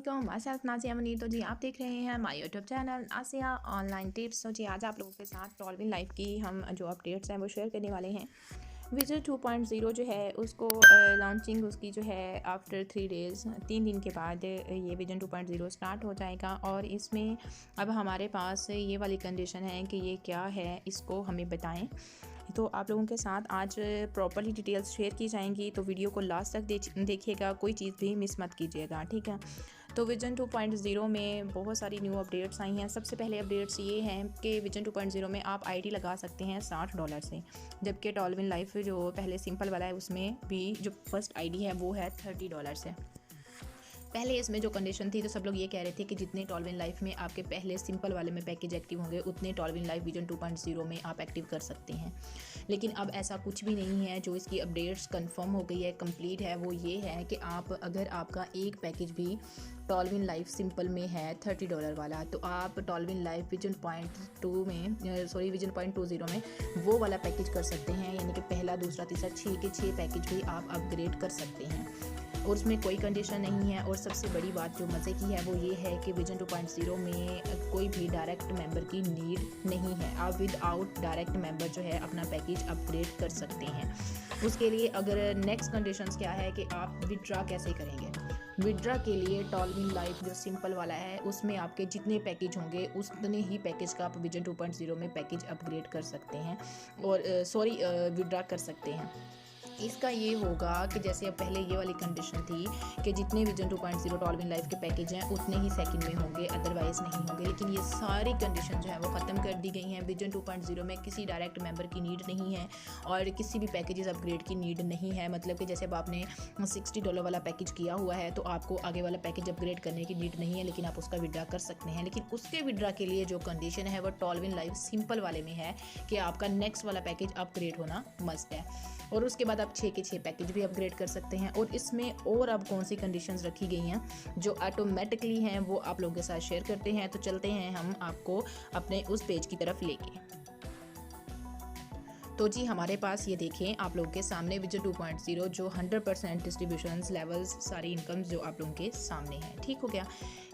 अस्सलामुअलैकुम, my self Nazia Munir. तो जी आप देख रहे हैं my YouTube channel Asiya online tips. तो जी आज आप लोगों के साथ टॉलविन लाइफ की हम जो अपडेट्स हैं वो शेयर करने वाले हैं। विजन 2.0 जो है उसको लॉन्चिंग उसकी जो है आफ्टर 3 डेज़ 3 दिन के बाद ये विजन 2.0 स्टार्ट हो जाएगा। और इसमें अब हमारे पास ये वाली कंडीशन है कि ये क्या है इसको हमें बताएं। तो आप लोगों के साथ आज प्रॉपर्ली डिटेल्स शेयर की जाएंगी, तो वीडियो को लास्ट तक देखिएगा, कोई चीज़ भी मिस मत कीजिएगा, ठीक है। तो विजन 2.0 में बहुत सारी न्यू अपडेट्स आई हैं। सबसे पहले अपडेट्स ये हैं कि विजन 2.0 में आप आईडी लगा सकते हैं $60 से, जबकि टॉलविन लाइफ जो पहले सिंपल वाला है उसमें भी जो फर्स्ट आईडी है वो है $30 से। पहले इसमें जो कंडीशन थी तो सब लोग ये कह रहे थे कि जितने टॉलविन लाइफ में आपके पहले सिंपल वाले में पैकेज एक्टिव होंगे उतने टॉलविन लाइफ विजन 2.0 में आप एक्टिव कर सकते हैं। लेकिन अब ऐसा कुछ भी नहीं है। जो इसकी अपडेट्स कंफर्म हो गई है, कंप्लीट है, वो ये है कि आप अगर आपका एक पैकेज भी टॉलविन लाइफ सिंपल में है $30 वाला, तो आप टॉलविन लाइफ विजन 0.20 में वो वाला पैकेज कर सकते हैं। यानी कि पहला, दूसरा, तीसरा, 6 के 6 पैकेज भी आप अपग्रेड कर सकते हैं और उसमें कोई कंडीशन नहीं है। और सबसे बड़ी बात जो मज़े की है वो ये है कि विजन 2.0 में कोई भी डायरेक्ट मेंबर की नीड नहीं है। आप विदाउट डायरेक्ट मेंबर जो है अपना पैकेज अपग्रेड कर सकते हैं। उसके लिए अगर नेक्स्ट कंडीशंस क्या है कि आप विड्रा कैसे करेंगे। विड्रा के लिए टॉलविन लाइफ जो सिंपल वाला है उसमें आपके जितने पैकेज होंगे उतने ही पैकेज का आप विजन 2.0 में पैकेज अपग्रेड कर सकते हैं और विड्रा कर सकते हैं। इसका ये होगा कि जैसे अब पहले ये वाली कंडीशन थी कि जितने विजन 2.0 टॉलविन लाइफ के पैकेज हैं उतने ही सेकंड में होंगे, अदरवाइज़ नहीं होंगे। लेकिन ये सारी कंडीशन जो है वो ख़त्म कर दी गई हैं। विजन 2.0 में किसी डायरेक्ट मेंबर की नीड नहीं है और किसी भी पैकेजेस अपग्रेड की नीड नहीं है। मतलब कि जैसे अब आपने $60 वाला पैकेज किया हुआ है तो आपको आगे वाला पैकेज अपग्रेड करने की नीड नहीं है, लेकिन आप उसका विड्रा कर सकते हैं। लेकिन उसके विड्रा के लिए जो कंडीशन है वो टॉलविन लाइफ सिंपल वाले में है कि आपका नेक्स्ट वाला पैकेज अपग्रेड होना मस्ट है। और उसके बाद आप 6 के 6 पैकेज भी अपग्रेड कर सकते हैं। और इसमें और अब कौन सी कंडीशंस रखी गई हैं जो ऑटोमेटिकली हैं वो आप लोगों के साथ शेयर करते हैं। तो चलते हैं हम आपको अपने उस पेज की तरफ लेके। तो जी हमारे पास ये देखें आप लोगों के सामने विजन 2.0 जो 100% डिस्ट्रीब्यूशंस लेवल्स सारी इनकम्स जो आप लोगों के सामने हैं, ठीक हो गया।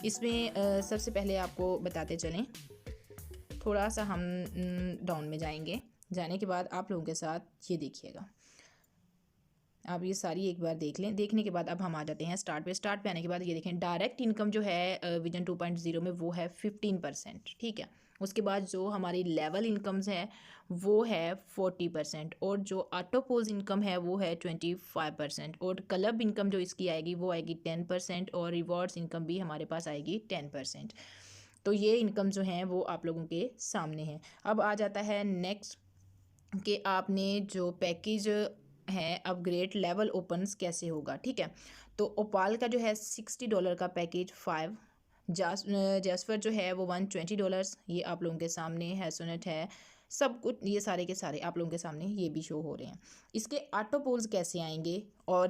इसमें सबसे पहले आपको बताते चलें, थोड़ा सा हम डाउन में जाएंगे। जाने के बाद आप लोगों के साथ ये देखिएगा, आप ये सारी एक बार देख लें। देखने के बाद अब हम आ जाते हैं स्टार्ट पे। स्टार्ट पे आने के बाद ये देखें डायरेक्ट इनकम जो है विजन 2.0 में वो है 15%, ठीक है। उसके बाद जो हमारी लेवल इनकम्स है वो है 40% और जो ऑटोपोज इनकम है वो है 25% और क्लब इनकम जो इसकी आएगी वो आएगी 10% और रिवॉर्ड्स इनकम भी हमारे पास आएगी 10%। तो ये इनकम जो हैं वो आप लोगों के सामने हैं। अब आ जाता है नेक्स्ट कि आपने जो पैकेज है अपग्रेड लेवल ओपन्स कैसे होगा, ठीक है। तो ओपाल का जो है $60 का पैकेज 5, जैस्पर जो है वो $120, ये आप लोगों के सामने है। सोनेट है, सब कुछ ये सारे के सारे आप लोगों के सामने ये भी शो हो रहे हैं। इसके ऑटो पोल्स कैसे आएंगे और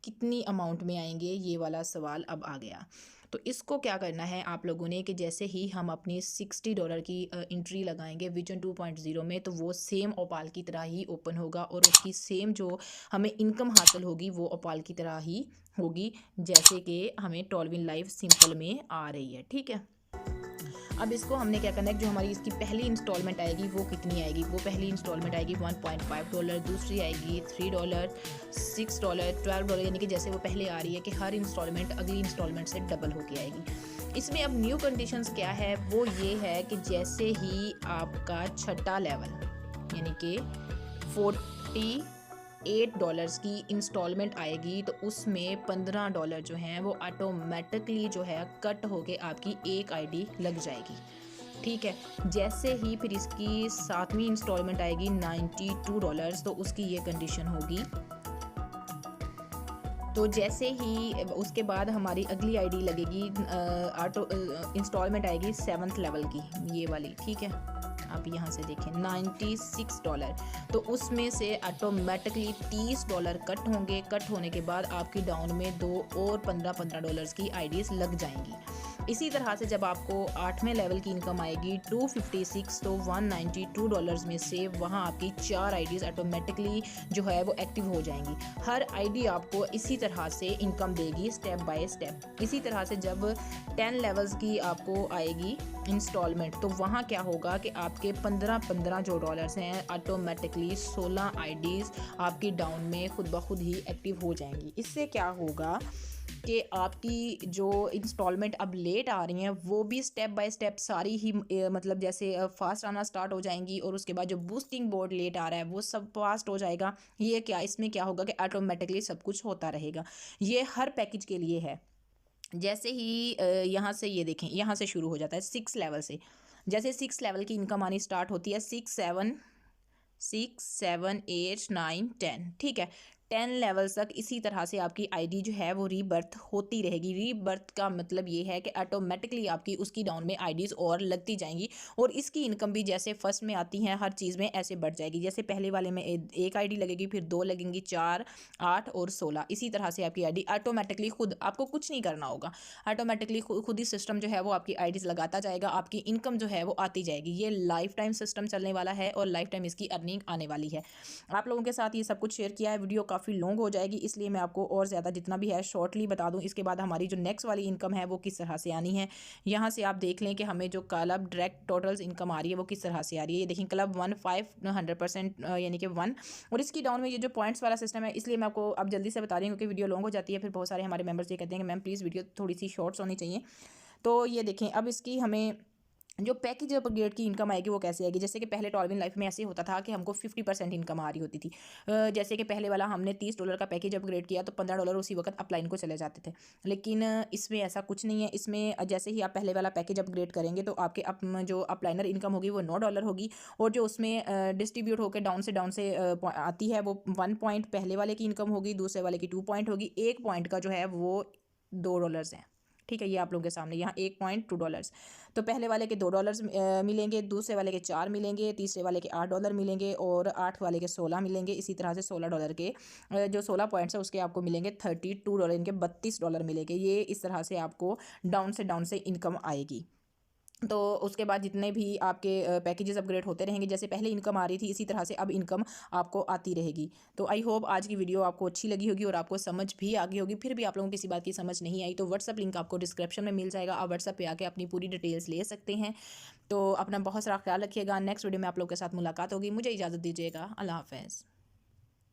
कितनी अमाउंट में आएंगे, ये वाला सवाल अब आ गया। तो इसको क्या करना है आप लोगों ने कि जैसे ही हम अपनी $60 की एंट्री लगाएंगे विजन 2.0 में तो वो सेम ओपाल की तरह ही ओपन होगा और उसकी सेम जो हमें इनकम हासिल होगी वो ओपाल की तरह ही होगी जैसे कि हमें टॉलविन लाइफ सिंपल में आ रही है, ठीक है। अब इसको हमने क्या करना है, जो हमारी इसकी पहली इंस्टॉलमेंट आएगी वो कितनी आएगी। वो पहली इंस्टॉलमेंट आएगी $1.5, दूसरी आएगी $3, $6, $12, यानी कि जैसे वो पहले आ रही है कि हर इंस्टॉलमेंट अगली इंस्टॉलमेंट से डबल होके आएगी। इसमें अब न्यू कंडीशंस क्या है वो ये है कि जैसे ही आपका छठा लेवल यानी कि $48 की इंस्टॉलमेंट आएगी तो उसमें $15 जो हैं वो ऑटोमेटिकली जो है कट होके आपकी एक आईडी लग जाएगी, ठीक है। जैसे ही फिर इसकी 7वीं इंस्टॉलमेंट आएगी $92 तो उसकी ये कंडीशन होगी। तो जैसे ही उसके बाद हमारी अगली आईडी लगेगी इंस्टॉलमेंट आएगी 7th लेवल की, ये वाली, ठीक है। आप यहाँ से देखें $96 तो उसमें से ऑटोमेटिकली $30 कट होंगे। कट होने के बाद आपकी डाउन में 2 और $15 की आईडीज़ लग जाएंगी। इसी तरह से जब आपको 8वें लेवल की इनकम आएगी 256 तो $192 में से वहाँ आपकी 4 आईडीज़ ऑटोमेटिकली जो है वो एक्टिव हो जाएंगी। हर आईडी आपको इसी तरह से इनकम देगी स्टेप बाय स्टेप। इसी तरह से जब 10 लेवल्स की आपको आएगी इंस्टॉलमेंट तो वहाँ क्या होगा कि आपके 15 जो डॉलर्स हैं ऑटोमेटिकली 16 आईडीज़ आपकी डाउन में खुद ब खुद ही एक्टिव हो जाएंगी। इससे क्या होगा कि आपकी जो इंस्टॉलमेंट अब लेट आ रही हैं वो भी स्टेप बाय स्टेप सारी ही मतलब जैसे फास्ट आना स्टार्ट हो जाएंगी, और उसके बाद जो बूस्टिंग बोर्ड लेट आ रहा है वो सब फास्ट हो जाएगा। ये क्या, इसमें क्या होगा कि ऑटोमेटिकली सब कुछ होता रहेगा। ये हर पैकेज के लिए है। जैसे ही यहाँ से ये देखें, यहाँ से शुरू हो जाता है 6 लेवल से। जैसे 6 लेवल की इनकम आनी स्टार्ट होती है 6 7 8 9 10, ठीक है। 10 लेवल तक इसी तरह से आपकी आईडी जो है वो रीबर्थ होती रहेगी। रीबर्थ का मतलब ये है कि ऑटोमेटिकली आपकी उसकी डाउन में आईडीज़ और लगती जाएंगी, और इसकी इनकम भी जैसे फर्स्ट में आती हैं हर चीज़ में ऐसे बढ़ जाएगी। जैसे पहले वाले में एक आईडी लगेगी, फिर 2 लगेंगी, 4 8 और 16। इसी तरह से आपकी आईडी ऑटोमेटिकली खुद, आपको कुछ नहीं करना होगा, ऑटोमेटिकली खुद ही सिस्टम जो है वो आपकी आईडीज़ लगाता जाएगा, आपकी इनकम जो है वो आती जाएगी। ये लाइफ टाइम सिस्टम चलने वाला है और लाइफ टाइम इसकी अर्निंग आने वाली है। आप लोगों के साथ ये सब कुछ शेयर किया है। वीडियो काफ़ी लॉन्ग हो जाएगी, इसलिए मैं आपको और ज़्यादा जितना भी है शॉर्टली बता दूं। इसके बाद हमारी जो नेक्स्ट वाली इनकम है वो किस तरह से आनी है, यहाँ से आप देख लें कि हमें जो क्लब डायरेक्ट टोटल्स इनकम आ रही है वो किस तरह से आ रही है। ये देखिए क्लब 1 यानी कि 1, और इसकी डाउन में ये जो पॉइंट्स वाला सिस्टम है, इसलिए मैं आपको अब जल्दी से बता रही हूँ क्योंकि वीडियो लॉन्ग हो जाती है। फिर बहुत सारे हमारे मेंबर्स ये कहते हैं कि मैम प्लीज़ वीडियो थोड़ी सी शॉर्ट्स होनी चाहिए। तो ये देखें, अब इसकी हमें जो पैकेज अपग्रेड की इनकम आएगी वो कैसे आएगी। जैसे कि पहले टॉलविन लाइफ में ऐसे होता था कि हमको 50% इनकम आ रही होती थी। जैसे कि पहले वाला हमने $30 का पैकेज अपग्रेड किया तो $15 उसी वक्त अपलाइन को चले जाते थे। लेकिन इसमें ऐसा कुछ नहीं है। इसमें जैसे ही आप पहले वाला पैकेज अपग्रेड करेंगे तो आपके जो अपलाइनर इनकम होगी वो $9 होगी, और जो उसमें डिस्ट्रीब्यूट होकर डाउन से आती है वो 1 पॉइंट पहले वाले की इनकम होगी, दूसरे वाले की 2 पॉइंट होगी, 1 पॉइंट का जो है वो $2 है। ठीक है, ये आप लोगों के सामने यहाँ $1.2। तो पहले वाले के $2 मिलेंगे, दूसरे वाले के 4 मिलेंगे, तीसरे वाले के $8 मिलेंगे, और 8 वाले के 16 मिलेंगे। इसी तरह से $16 के जो 16 पॉइंट्स है उसके आपको मिलेंगे $32, इनके $32 मिलेंगे। ये इस तरह से आपको डाउन से इनकम आएगी। तो उसके बाद जितने भी आपके पैकेजेस अपग्रेड होते रहेंगे, जैसे पहले इनकम आ रही थी इसी तरह से अब इनकम आपको आती रहेगी। तो आई होप आज की वीडियो आपको अच्छी लगी होगी और आपको समझ भी आ गई होगी। फिर भी आप लोगों को किसी बात की समझ नहीं आई तो व्हाट्सअप लिंक आपको डिस्क्रिप्शन में मिल जाएगा, आप व्हाट्सअप पे आके अपनी पूरी डिटेल्स ले सकते हैं। तो अपना बहुत सारा ख्याल रखिएगा। नेक्स्ट वीडियो में आप लोगों के साथ मुलाकात होगी। मुझे इजाज़त दीजिएगा। अल्लाह हाफ़िज़।